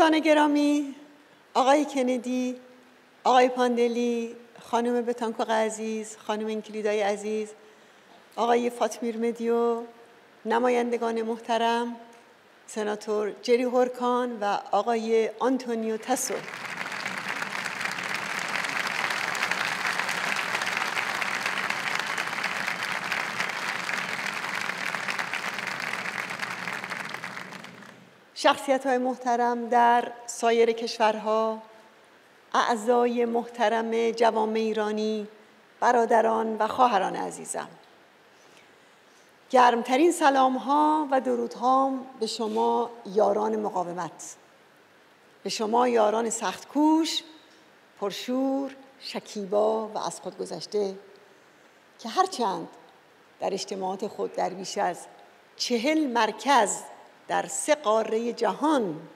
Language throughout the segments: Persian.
دوستان گرامی، آقای کندی، آقای پاندلی، خانم بتانکوق عزیز، خانم اینکلیدای عزیز، آقای فاطمیر مدیو، نمایندگان محترم، سناتور جری هورکان و آقای آنتونیو تاسو، شخصیت‌های محترم در سایر کشورها، اعضای محترم جوامع ایرانی، برادران و خواهران عزیزم، گرمترین سلام‌ها و درودهام به شما یاران مقاومت، به شما یاران سخت‌کوش، پرشور، شکیبا و از خود گذشته که هرچند در اجتماعات خود در بیش از 40 مرکز در 3 قاره جهان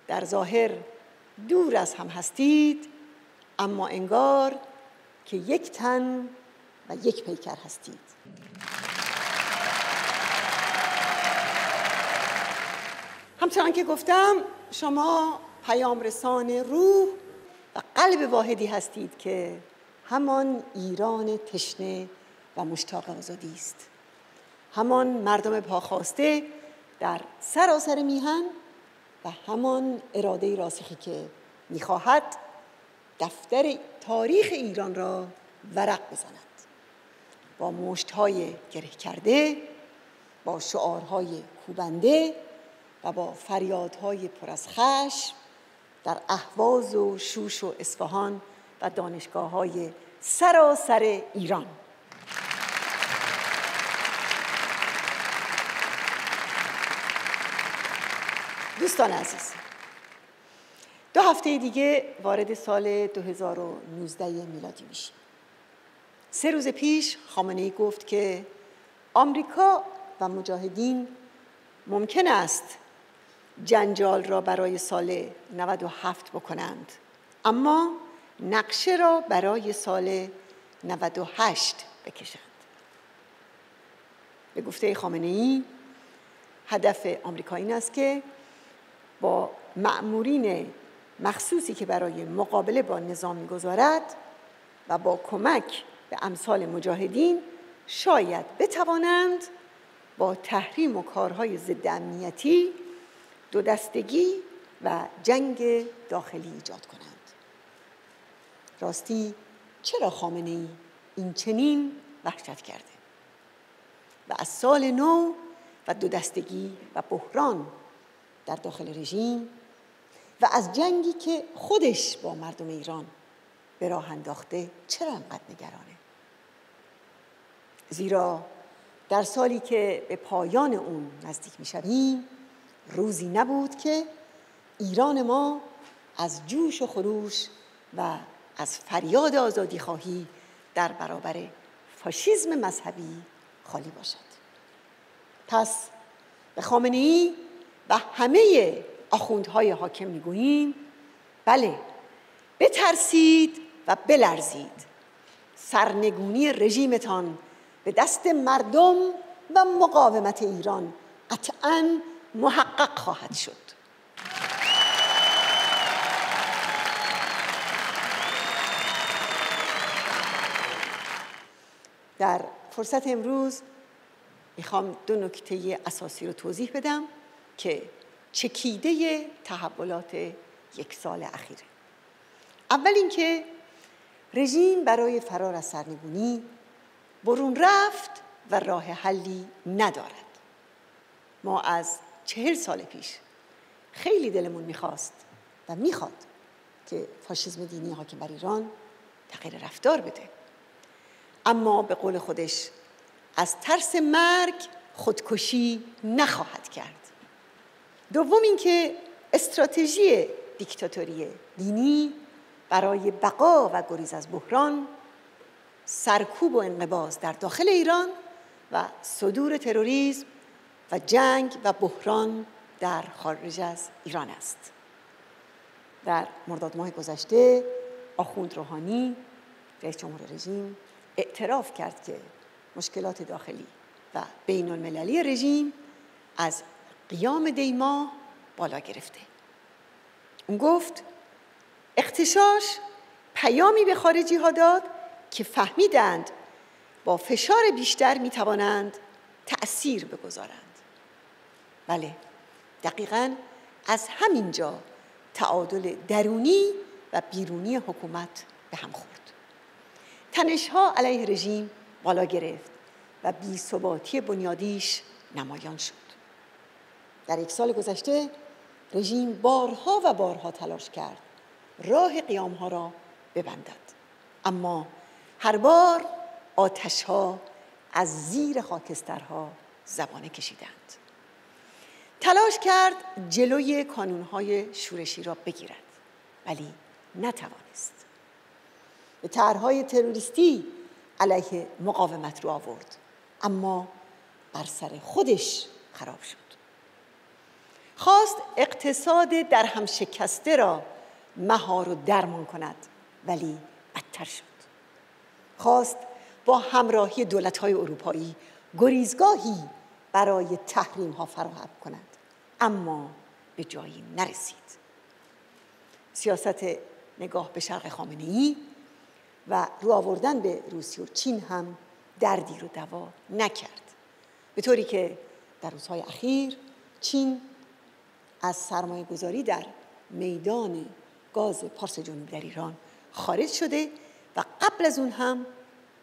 در ظاهر دور از هم هستید، اما انگار که یک تن و یک پیکر هستید. همچنان که گفتم، شما پیامرسان روح و قلب واحدی هستید که همان ایران تشنه و مشتاق آزادی است، همان مردم پاخواسته در سراسر میهن و همان اراده راسخی که می‌خواهد دفتر تاریخ ایران را ورق بزند، با مشت‌های گره کرده، با شعارهای کوبنده و با فریادهای پر از خشم در اهواز و شوش و اصفهان و دانشگاه‌های سراسر ایران. دوستان عزیز، 2 هفته دیگه وارد سال 2019 میلادی میشیم. 3 روز پیش خامنه‌ای گفت که آمریکا و مجاهدین ممکن است جنجال را برای سال 97 بکنند، اما نقشه را برای سال 98 بکشند. به گفته خامنه‌ای هدف آمریکا این است که با مأمورین مخصوصی که برای مقابله با نظام می‌گذارد و با کمک به امثال مجاهدین شاید بتوانند با تحریم و کارهای ضد امنیتی 2 دستگی و جنگ داخلی ایجاد کنند. راستی چرا خامنه‌ای این چنین وحشت کرده و از سال نو و 2 دستگی و بحران در داخل رژیم و از جنگی که خودش با مردم ایران به راه انداخته چرا انقدر نگرانه؟ زیرا در سالی که به پایان اون نزدیک می‌شویم، روزی نبود که ایران ما از جوش و خروش و از فریاد آزادی خواهی در برابر فاشیسم مذهبی خالی باشد. پس به خامنه‌ای و همه آخوندهای حاکم میگوییم بله، بترسید و بلرزید، سرنگونی رژیمتان به دست مردم و مقاومت ایران قطعاً محقق خواهد شد. در فرصت امروز میخوام 2 نکته اساسی رو توضیح بدم که چکیده تحولات 1 سال اخیره. اول اینکه رژیم برای فرار از سرنگونی برون رفت و راه حلی ندارد. ما از 40 سال پیش خیلی دلمون میخواست و میخواد که فاشیسم دینی حاکم بر ایران تغییر رفتار بده، اما به قول خودش از ترس مرگ خودکشی نخواهد کرد. دوم اینکه استراتژی دیکتاتوری دینی برای بقا و گریز از بحران، سرکوب و انقباض در داخل ایران و صدور تروریسم و جنگ و بحران در خارج از ایران است. در مرداد ماه گذشته آخوند روحانی رئیس جمهور رژیم اعتراف کرد که مشکلات داخلی و بین المللی رژیم از قیام دی ماه بالا گرفته اون گفت اغتشاش پیامی به خارجی ها داد که فهمیدند با فشار بیشتر میتوانند تأثیر بگذارند. بله، دقیقاً از همینجا تعادل درونی و بیرونی حکومت به هم خورد. تنش‌ها علیه رژیم بالا گرفت و بی‌ثباتی بنیادیش نمایان شد. در 1 سال گذشته رژیم بارها و بارها تلاش کرد راه قیام‌ها را ببندد، اما هر بار آتش‌ها از زیر خاکسترها زبانه کشیدند. تلاش کرد جلوی کانون‌های شورشی را بگیرد، ولی نتوانست. به طرح‌های تروریستی علیه مقاومت رو آورد، اما بر سر خودش خراب شد. خواست اقتصاد در هم شکسته را مهار و درمان کند، ولی بدتر شد. خواست با همراهی دولت‌های اروپایی گریزگاهی برای تحریم‌ها فراهم کند، اما به جایی نرسید. سیاست نگاه به شرق خامنه‌ای و رو آوردن به روسیه و چین هم دردی رو دوا نکرد، به طوری که در روزهای اخیر چین از سرمایه گذاری در میدان گاز پارس جنوبی در ایران خارج شده و قبل از اون هم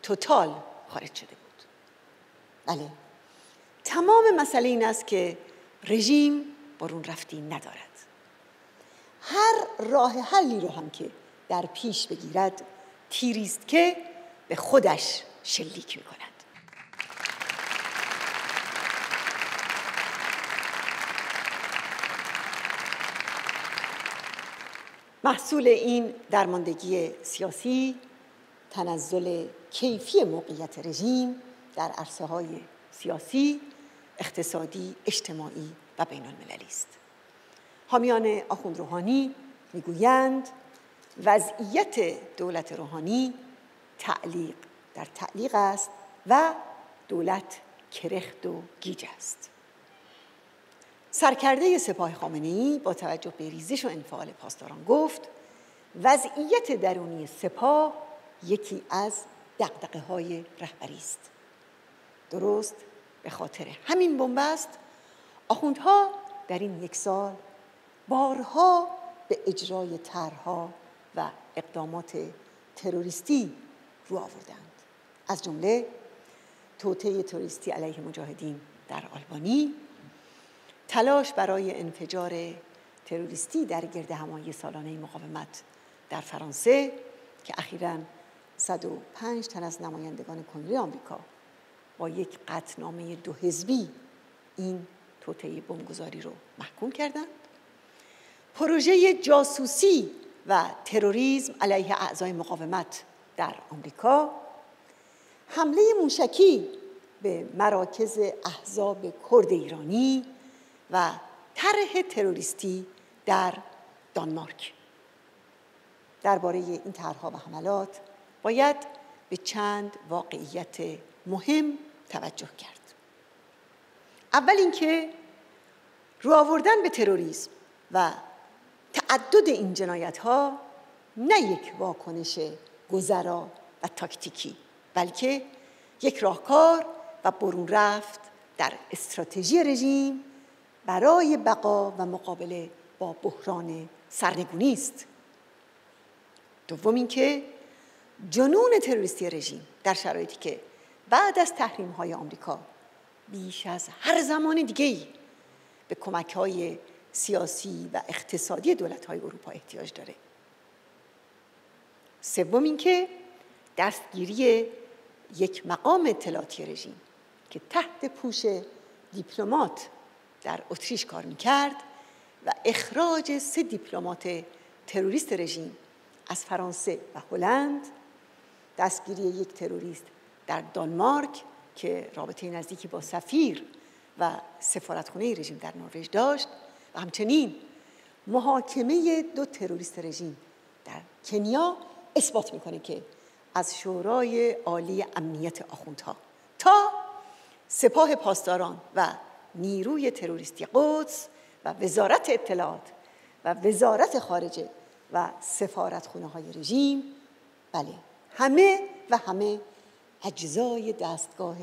توتال خارج شده بود. بله، تمام مسئله این است که رژیم برون رفتی ندارد. هر راه حلی رو هم که در پیش بگیرد تیری است که به خودش شلیک می‌کند. محصول این درماندگی سیاسی تنزل کیفی موقعیت رژیم در عرصه‌های سیاسی، اقتصادی، اجتماعی و بین‌المللی است. حامیان آخوند روحانی میگویند وضعیت دولت روحانی تعلیق در تعلیق است و دولت کرخت و گیج است. سرکرده سپاه خامنه‌ای با توجه به ریزش و انفعال پاسداران گفت وضعیت درونی سپاه یکی از دغدغه‌های رهبری است. درست به خاطر همین بنبست آخوندها در این 1 سال بارها به اجرای طرح‌ها و اقدامات تروریستی رو آوردند، از جمله توطئه تروریستی علیه مجاهدین در آلبانی، تلاش برای انفجار تروریستی در گردهمایی سالانه مقاومت در فرانسه که اخیراً 105 تن از نمایندگان کنگره آمریکا با یک قطعنامه 2 حزبی این توطئه بمبگذاری رو محکوم کردند، پروژه جاسوسی و تروریسم علیه اعضای مقاومت در آمریکا، حمله موشکی به مراکز احزاب کرد ایرانی و طرح تروریستی در دانمارک. درباره این طرح‌ها و حملات باید به چند واقعیت مهم توجه کرد. اول اینکه رو آوردن به تروریسم و تعدد این جنایت‌ها نه یک واکنش گذرا و تاکتیکی، بلکه یک راهکار و برون رفت در استراتژی رژیم برای بقا و مقابله با بحران سرنگونی است. دوم اینکه جنون تروریستی رژیم در شرایطی که بعد از تحریم‌های آمریکا بیش از هر زمان دیگه‌ای به کمک‌های سیاسی و اقتصادی دولت‌های اروپا احتیاج داره. سوم اینکه دستگیری یک مقام اطلاعاتی رژیم که تحت پوش دیپلمات در اتریش کار می‌کرد و اخراج 3 دیپلمات تروریست رژیم از فرانسه و هلند، دستگیری یک تروریست در دانمارک که رابطه نزدیکی با سفیر و سفارتخانه رژیم در نروژ داشت و همچنین محاکمه 2 تروریست رژیم در کنیا اثبات میکنه که از شورای عالی امنیت آخوندها تا سپاه پاسداران و نیروی تروریستی قدس و وزارت اطلاعات و وزارت خارجه و سفارتخونه‌های رژیم، بله همه اجزای دستگاه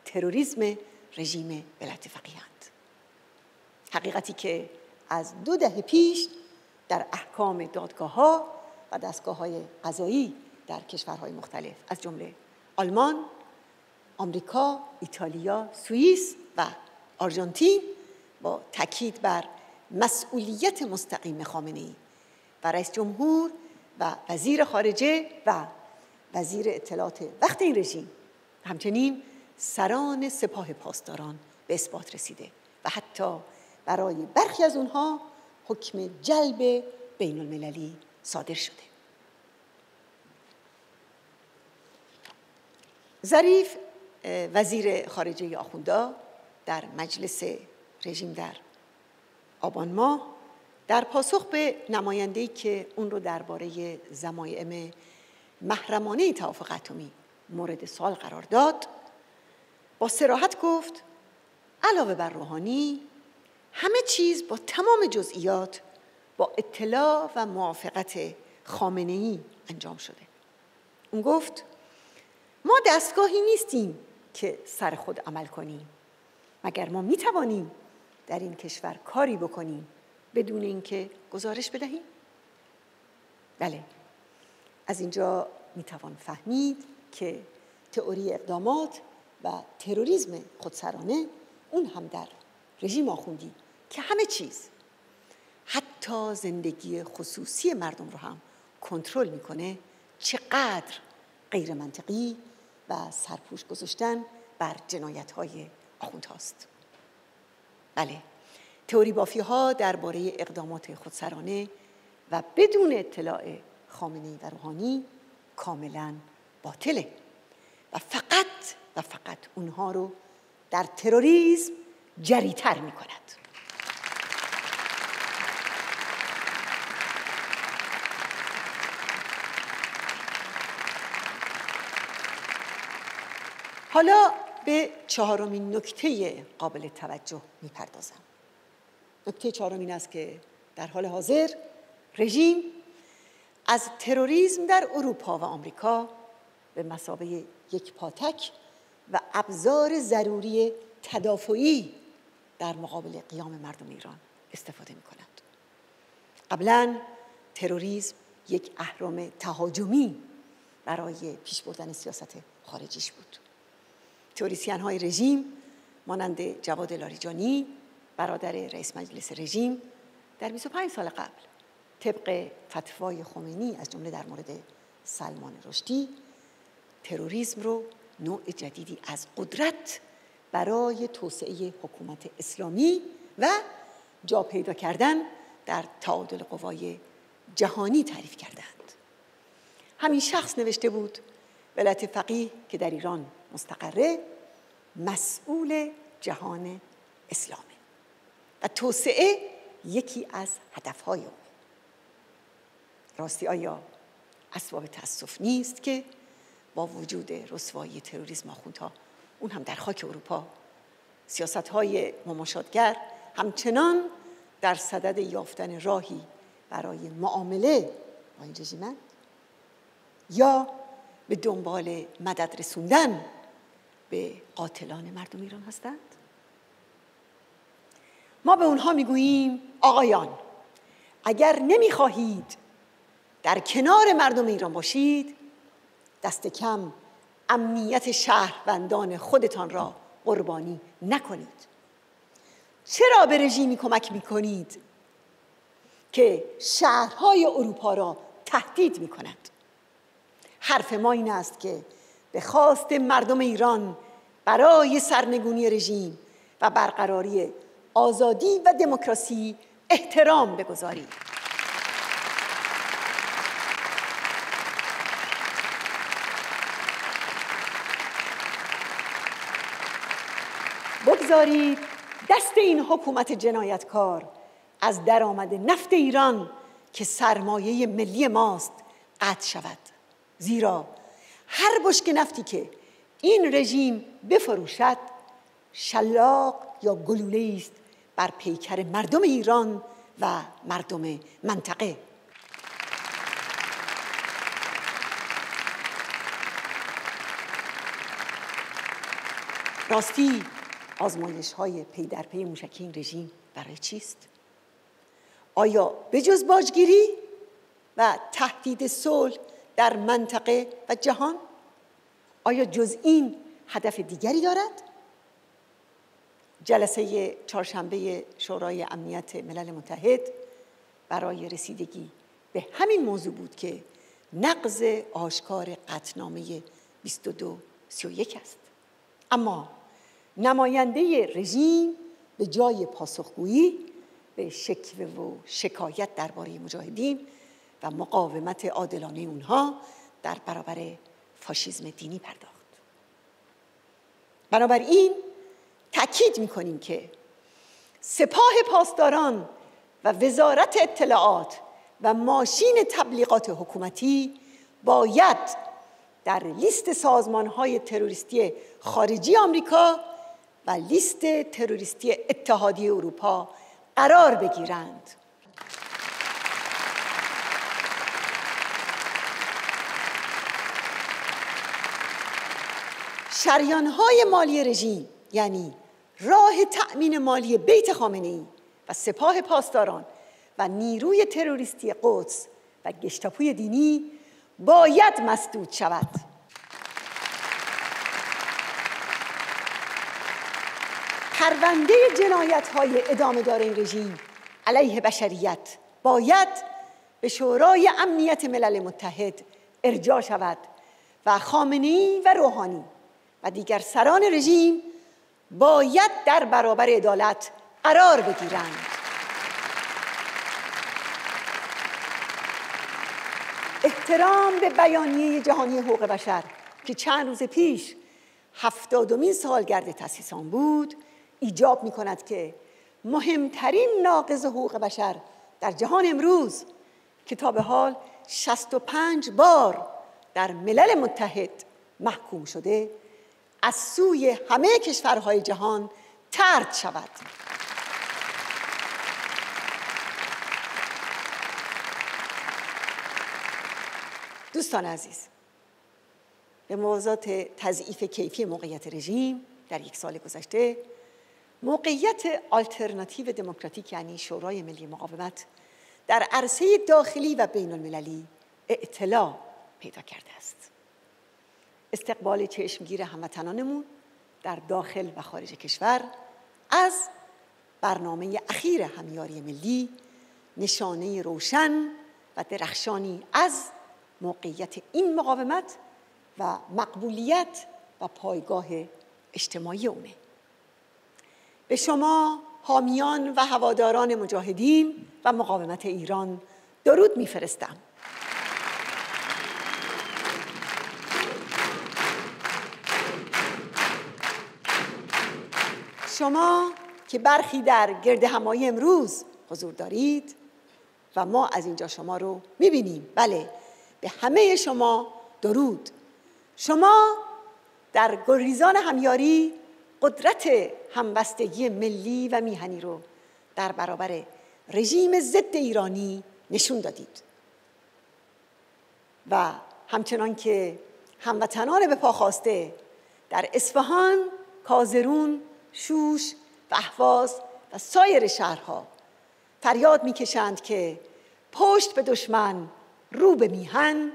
تروریسم رژیم ولایت فقیه‌اند. حقیقتی که از 2 دهه پیش در احکام دادگاه‌ها و دستگاه‌های قضایی در کشورهای مختلف از جمله آلمان، آمریکا، ایتالیا، سوئیس و آرژانتین با تاکید بر مسئولیت مستقیم خامنه‌ای و رئیس جمهور و وزیر خارجه و وزیر اطلاعات وقت این رژیم، همچنین سران سپاه پاسداران به اثبات رسیده و حتی برای برخی از اونها حکم جلب بین المللی صادر شده. ظریف وزیر خارجه آخوندا در مجلس رژیم در آبان ماه در پاسخ به نماینده‌ای که اون رو درباره ضمایم محرمانه توافق اتمی مورد سوال قرار داد، با صراحت گفت علاوه بر روحانی همه چیز با تمام جزئیات با اطلاع و موافقت خامنه‌ای انجام شده. اون گفت ما دستگاهی نیستیم که سر خود عمل کنیم، مگر ما میتوانیم در این کشور کاری بکنیم بدون اینکه گزارش بدهیم؟ بله، از اینجا میتوان فهمید که تئوری اقدامات و تروریسم خودسرانه اون هم در رژیم آخوندی که همه چیز حتی زندگی خصوصی مردم رو هم کنترل میکنه چقدر غیر منطقی و سرپوش گذاشتن بر جنایت‌های آخوندهاست. بله، تئوری بافی‌ها درباره اقدامات خودسرانه و بدون اطلاع خامنه‌ای و روحانی کاملاً باطله و فقط اونها رو در تروریسم جری‌تر می‌کند. حالا به 4مین نکته قابل توجه می‌پردازم. نکته 4 این است که در حال حاضر رژیم از تروریسم در اروپا و آمریکا به مثابه یک پاتک و ابزار ضروری تدافعی در مقابل قیام مردم ایران استفاده می‌کند. قبلاً تروریسم یک اهرم تهاجمی برای پیش بردن سیاست خارجیش بود. تئوریسین‌های رژیم مانند جواد لاریجانی، برادر رئیس مجلس رژیم، در 25 سال قبل طبق فتوای خمینی از جمله در مورد سلمان رشدی تروریسم رو نوع جدیدی از قدرت برای توسعه حکومت اسلامی و جا پیدا کردن در تعادل قوای جهانی تعریف کردند. همین شخص نوشته بود ولایت فقیه که در ایران مستقره مسئول جهان اسلامه و توسعه یکی از هدفهای او. راستی آیا اسباب تأسف نیست که با وجود رسوایی تروریسم آخوندها اون هم در خاک اروپا سیاست‌های مماشاتگر همچنان در صدد یافتن راهی برای معامله با این رژیم‌اند یا به دنبال مدد رسوندن به قاتلان مردم ایران هستند؟ ما به اونها میگوییم آقایان، اگر نمیخواهید در کنار مردم ایران باشید، دست کم امنیت شهروندان خودتان را قربانی نکنید. چرا به رژیمی کمک میکنید که شهرهای اروپا را تهدید میکند؟ حرف ما این است که به خواست مردم ایران برای سرنگونی رژیم و برقراری آزادی و دموکراسی احترام بگذارید. بگذارید دست این حکومت جنایتکار از درآمد نفت ایران که سرمایه ملی ماست قطع شود، زیرا هر بشکه نفتی که این رژیم بفروشد شلاق یا گلوله است بر پیکر مردم ایران و مردم منطقه. راستی آزمایش‌های پی در پی موشکی این رژیم برای چیست؟ آیا بجز باجگیری و تهدید صلح در منطقه و جهان، آیا جز این هدف دیگری دارد؟ جلسه چهارشنبه شورای امنیت ملل متحد برای رسیدگی به همین موضوع بود که نقض آشکار قطعنامه 2231 است. اما نماینده رژیم به جای پاسخگویی به شکوه و شکایت درباره مجاهدین و مقاومت عادلانه اونها در برابر فاشیسم دینی پرداخت. بنابراین تأکید می‌کنیم که سپاه پاسداران و وزارت اطلاعات و ماشین تبلیغات حکومتی باید در لیست سازمان‌های تروریستی خارجی آمریکا و لیست تروریستی اتحادیه اروپا قرار بگیرند. شریان‌های مالی رژیم، یعنی راه تأمین مالی بیت خامنه‌ای و سپاه پاسداران و نیروی تروریستی قدس و گشتاپوی دینی باید مسدود شود. پرونده جنایت‌های ادامه‌دار این رژیم علیه بشریت باید به شورای امنیت ملل متحد ارجاع شود و خامنه‌ای و روحانی و دیگر سران رژیم باید در برابر عدالت قرار بگیرند. احترام به بیانیه جهانی حقوق بشر که چند روز پیش 70مین سالگرد تأسیس آن بود، ایجاب می‌کند که مهمترین ناقض حقوق بشر در جهان امروز که تا به حال 65 بار در ملل متحد محکوم شده، از سوی همه کشورهای جهان طرد شود. دوستان عزیز، به موازات تضعیف کیفی موقعیت رژیم در یک سال گذشته، موقعیت آلترناتیو دموکراتیک یعنی شورای ملی مقاومت در عرصه داخلی و بین المللی اعتلا پیدا کرده است. استقبال چشمگیر هموطنانمون در داخل و خارج کشور از برنامه اخیر همیاری ملی نشانه روشن و درخشانی از موقعیت این مقاومت و مقبولیت و پایگاه اجتماعی اونه. به شما حامیان و هواداران مجاهدین و مقاومت ایران درود می‌فرستم. شما که برخی در گرد همایی امروز حضور دارید و ما از اینجا شما رو می‌بینیم، بله، به همه شما درود. شما در گلریزان همیاری قدرت همبستگی ملی و میهنی رو در برابر رژیم ضد ایرانی نشون دادید و همچنان که هموطنان به پا خواسته در اصفهان، کازرون، شوش و اهواز و سایر شهرها فریاد میکشند که پشت به دشمن، رو به میهن،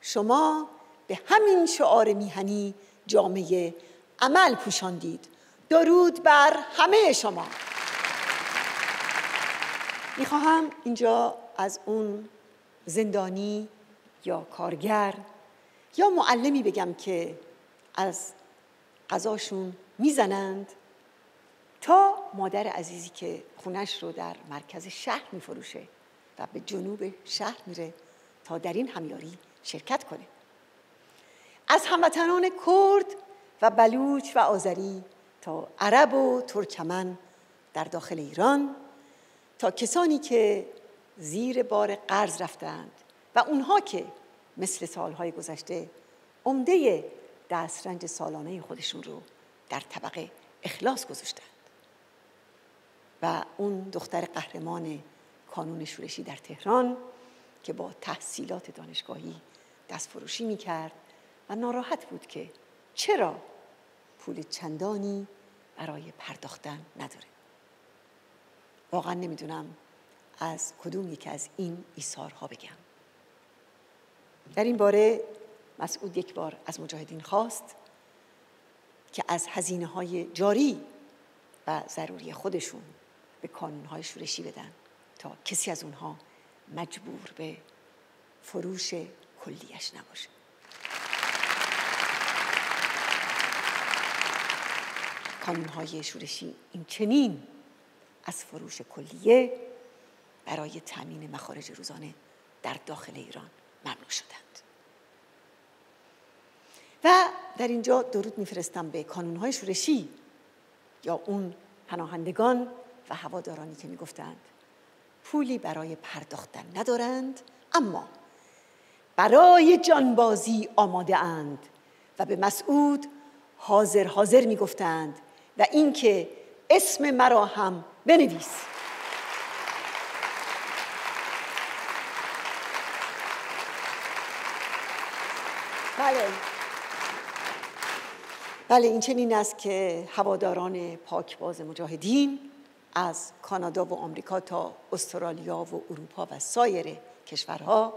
شما به همین شعار میهنی جامعه عمل پوشاندید. درود بر همه شما. میخواهم اینجا از اون زندانی یا کارگر یا معلمی بگم که از غذاشون میزنند تا مادر عزیزی که خونش رو در مرکز شهر میفروشه و به جنوب شهر میره تا در این همیاری شرکت کنه. از هموطنان کرد و بلوچ و آذری تا عرب و ترکمن در داخل ایران، تا کسانی که زیر بار قرض رفتند و اونها که مثل سالهای گذشته عمده دسترنج سالانه خودشون رو در طبقه اخلاص گذاشتند و اون دختر قهرمان کانون شورشی در تهران که با تحصیلات دانشگاهی دست فروشی می‌کرد و ناراحت بود که چرا پول چندانی برای پرداختن نداره. واقعا نمیدونم از کدوم یکی از این ایثارها بگم. در این باره مسعود یک بار از مجاهدین خواست که از هزینه‌های جاری و ضروری خودشون به کانون‌های شورشی بدن تا کسی از اونها مجبور به فروش کلیش نباشه. کانون‌های شورشی این چنین از فروش کلیه برای تامین مخارج روزانه در داخل ایران ممنوع شدند. و در اینجا درود میفرستم به کانون‌های شورشی یا اون پناهندگان و هوادارانی که میگفتند پولی برای پرداختن ندارند اما برای جانبازی آماده اند و به مسعود حاضر میگفتند و اینکه اسم مرا هم بنویس. بله این چنین است که هواداران پاکباز مجاهدین از کانادا و آمریکا تا استرالیا و اروپا و سایر کشورها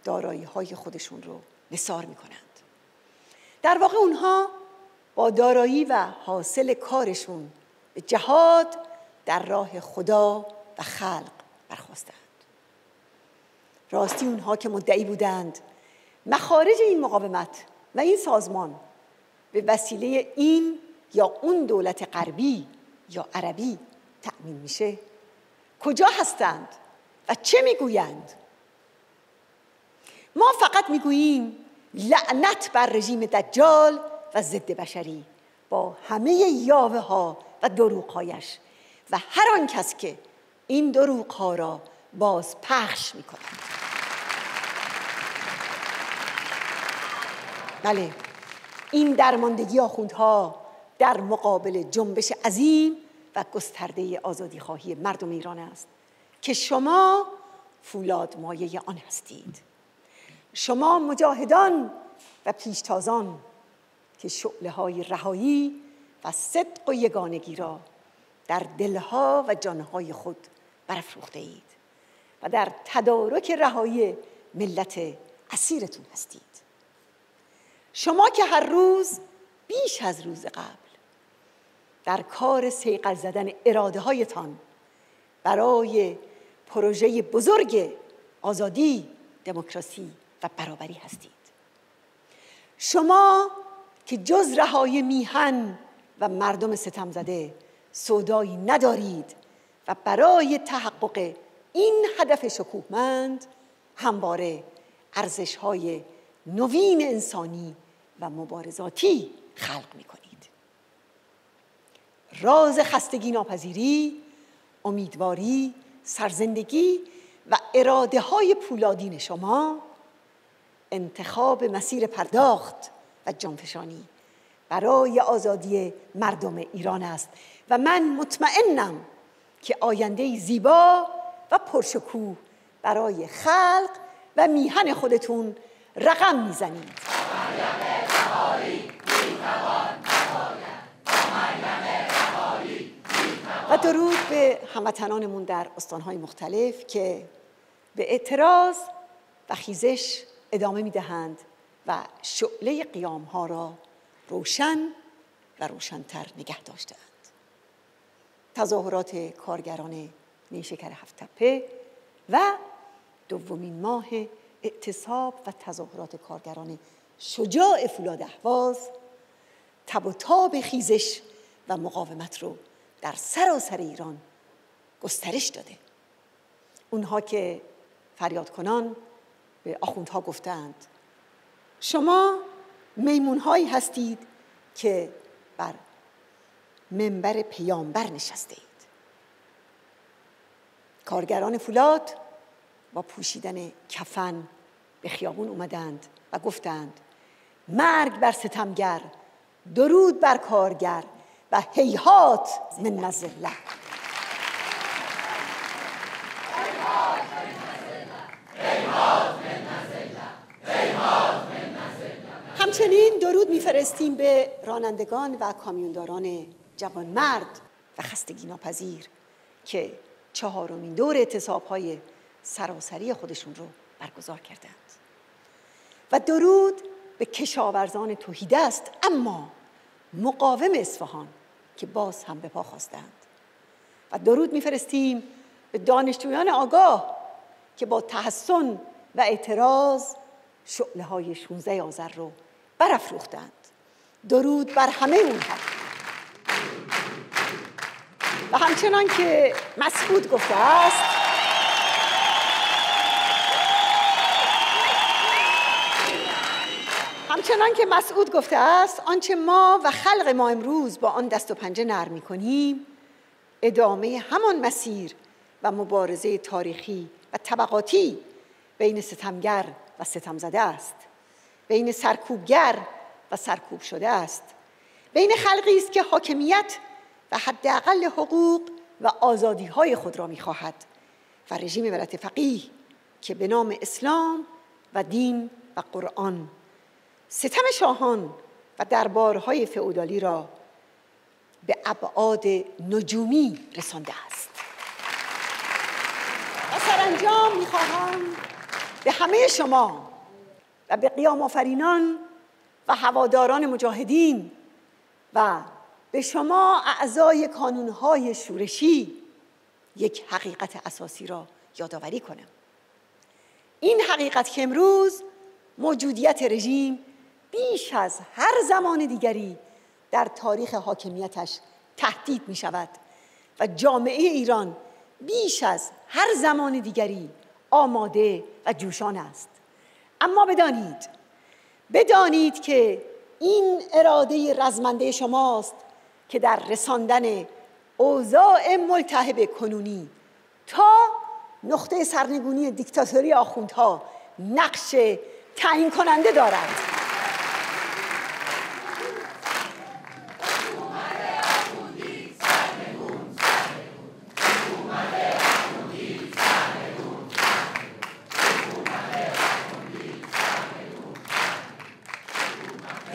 دارایی‌های خودشون رو نثار می‌کنند. در واقع اونها با دارایی و حاصل کارشون به جهاد در راه خدا و خلق برخاستند. راستی اونها که مدعی بودند مخارج این مقاومت و این سازمان به وسیله این یا اون دولت غربی یا عربی تأمین میشه، کجا هستند و چه میگویند؟ ما فقط میگوییم لعنت بر رژیم دجال و ضد بشری با همه یاوه ها و دروغ‌هایش و هر آن کس که این دروغ‌ها را باز پخش می‌کند. بله این درماندگی آخوندها در مقابل جنبش عظیم و گسترده آزادیخواهی مردم ایران است که شما فولاد مایه آن هستید. شما مجاهدان و پیشتازان که شعله‌های رهایی و صدق و یگانگی را در دلها و جانهای خود برافروخته اید و در تدارک رهایی ملت اسیرتون هستید. شما که هر روز بیش از روز قبل در کار صیقل زدن اراده هایتان برای پروژه بزرگ آزادی، دموکراسی و برابری هستید. شما که جز رهایی میهن و مردم ستم زده سودایی ندارید و برای تحقق این هدف شکوهمند همواره ارزش‌های نوین انسانی و مبارزاتی خلق می‌کنید. راز خستگی ناپذیری، امیدواری، سرزندگی و اراده‌های پولادین شما انتخاب مسیر پرداخت و جانفشانی برای آزادی مردم ایران است و من مطمئنم که آینده‌ای زیبا و پرشکوه برای خلق و میهن خودتون رقم میزنید. و درود به هموطنانمون در استانهای مختلف که به اعتراض و خیزش ادامه میدهند و شعله قیامها را روشن و روشن‌تر نگه داشتند. تظاهرات کارگران نیشکر هفت تپه و دومین ماه اعتصاب و تظاهرات کارگران شجاع فولاد اهواز تب و تاب خیزش و مقاومت رو در سراسر ایران گسترش داده. اونها که فریاد کنان به آخوندها گفتند شما میمونهایی هستید که بر منبر پیامبر نشسته اید. کارگران فولاد با پوشیدن کفن به خیابون اومدند و گفتند مرگ بر ستمگر، درود بر کارگر و هیهات من الذلة. درود میفرستیم به رانندگان و کامیونداران جوانمرد و خستگی ناپذیر که 4مین دور اعتصاب‌های سراسری خودشون رو برگزار کردند. و درود به کشاورزان تهیدست اما مقاوم اصفهان که باز هم به پا خواستند. و درود میفرستیم به دانشجویان آگاه که با تحسن و اعتراض شعله‌های 16 آذر رو برافروختند. درود بر همه اونها. و همچنان که مسعود گفته است آنچه ما و خلق ما امروز با آن دست و پنجه نرم می‌کنیم ادامه همان مسیر و مبارزه تاریخی و طبقاتی بین ستمگر و ستم زده است، بین سرکوبگر و سرکوب شده است، بین خلقی است که حاکمیت و حداقل حقوق و آزادی‌های خود را می‌خواهد و رژیم ولایت فقیه که به نام اسلام و دین و قرآن ستم شاهان و دربارهای فئودالی را به ابعاد نجومی رسانده است. و سرانجام می‌خواهم به همه شما و به قیام آفرینان و هواداران مجاهدین و به شما اعضای کانون‌های شورشی یک حقیقت اساسی را یادآوری کنم. این حقیقت که امروز موجودیت رژیم بیش از هر زمان دیگری در تاریخ حاکمیتش تهدید می شود و جامعه ایران بیش از هر زمان دیگری آماده و جوشان است. اما بدانید که این اراده رزمنده شماست که در رساندن اوضاع ملتهب کنونی تا نقطه سرنگونی دیکتاتوری آخوندها نقش تعیین کننده دارد.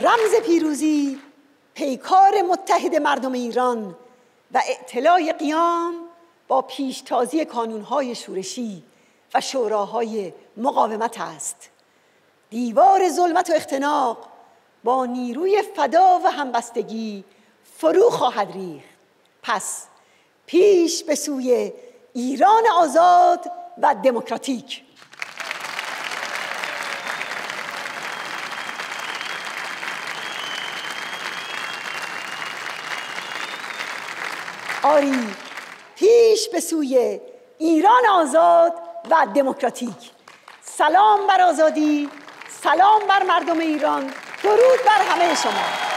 رمز پیروزی، پیکار متحد مردم ایران و اعتلاع قیام با پیشتازی کانون‌های شورشی و شوراهای مقاومت است. دیوار ظلمت و اختناق با نیروی فدا و همبستگی فرو خواهد ریخت. پس پیش به سوی ایران آزاد و دموکراتیک. آری، پیش به سوی ایران آزاد و دموکراتیک. سلام بر آزادی، سلام بر مردم ایران، درود بر همه شما.